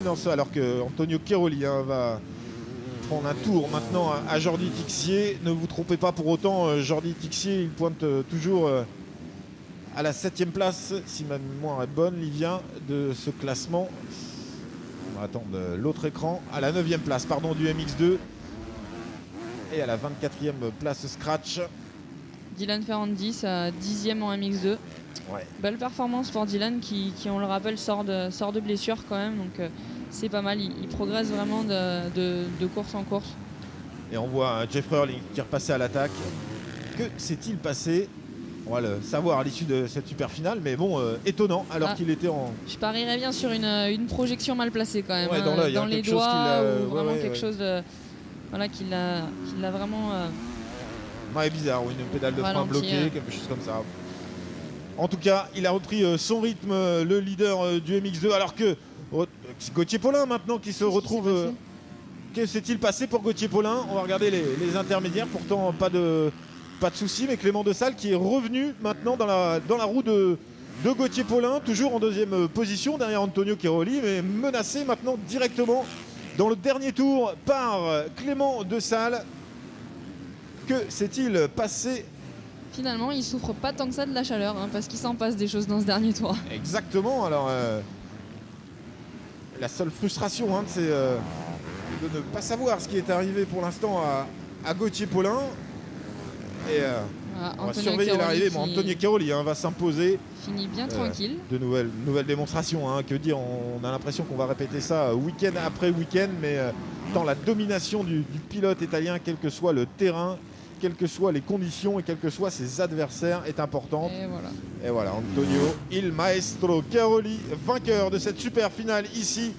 Alors que Antonio Cairoli va prendre un tour maintenant à Jordi Tixier. Ne vous trompez pas pour autant, Jordi Tixier il pointe toujours à la 7e place, si ma mémoire est bonne, Livien, de ce classement. On va attendre l'autre écran. À la 9e place, pardon, du MX2. Et à la 24e place Scratch. Dylan Ferrandis à 10e en MX2. Ouais. Belle performance pour Dylan qui, on le rappelle, sort de blessure quand même. Donc c'est pas mal. Il progresse vraiment de course en course. Et on voit Jeffrey Hurling qui est repassé à l'attaque. Que s'est-il passé? On va le savoir à l'issue de cette super finale. Mais bon, étonnant alors qu'il était en... Je parierais bien sur une projection mal placée quand même. Ouais, dans les doigts ou vraiment quelque chose de... Voilà, qu'il a vraiment... Ouais, bizarre, ou une pédale de frein bloquée, quelque chose comme ça. En tout cas, il a repris son rythme, le leader du MX2, alors que Gauthier Paulin maintenant qui se retrouve... Que s'est-il passé pour Gauthier Paulin? On va regarder les intermédiaires, pourtant pas de soucis, mais Clément Desalle qui est revenu maintenant dans la roue de Gauthier Paulin, toujours en 2e position derrière Antonio Cairoli, mais menacé maintenant directement dans le dernier tour par Clément Desalle. Que s'est-il passé? Finalement, il souffre pas tant que ça de la chaleur, parce qu'il s'en passe des choses dans ce dernier tour. Exactement. Alors, la seule frustration, c'est de ne pas savoir ce qui est arrivé pour l'instant à Gauthier Paulin. Et on va surveiller l'arrivée. Bon, Antonio Cairoli va s'imposer. Finit bien tranquille. De nouvelles démonstrations. Que dire, on a l'impression qu'on va répéter ça week-end après week-end, mais tant la domination du pilote italien, quel que soit le terrain, quelles que soient les conditions et quels que soient ses adversaires, est importante. Et voilà, Antonio Il Maestro Cairoli, vainqueur de cette super finale ici